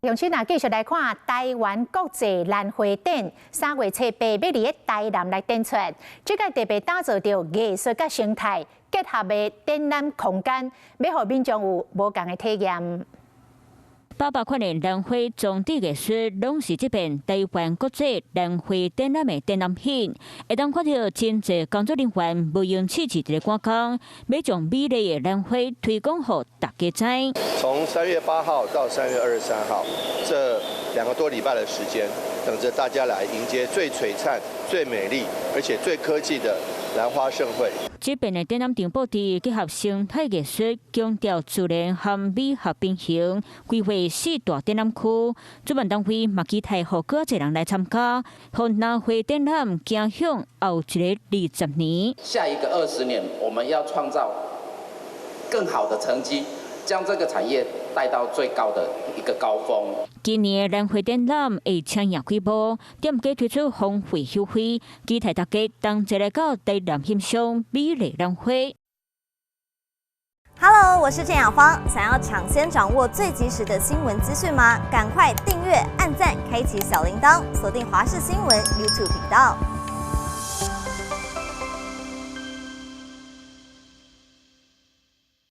乡亲啊，继续来看台湾国际兰花展，3月7、8要伫台南来展出。这个特别打造着艺术甲生态结合的展览空间，要让民众有无同的体验。800款的兰花装置艺术，拢是这边台湾国际兰花展览的展览品，会当看到真侪工作人员无用气质的赶工，要将美丽的兰花推广给大家知。从3月8号到3月23号，这2个多礼拜的时间，等着大家来迎接最璀璨、最美丽，而且最科技的兰花盛会。这边的展览场布置结合生态艺术，强调自然和美学并行，规划4大展览区。主办单位嘛期待和更多人来参加，让兰花展览走向后一个20年。下一个20年，我们要创造更好的成绩，将这个产业带到最高的一个高峰。今年的兰花展览会请赢规模，店家推出丰富优惠，期待大家同一来到台南欣赏美丽兰花。Hello， 我是郑雅芳。想要抢先掌握最及时的新闻资讯吗？赶快订阅、按赞、开启小铃铛，锁定华视新闻 YouTube 频道。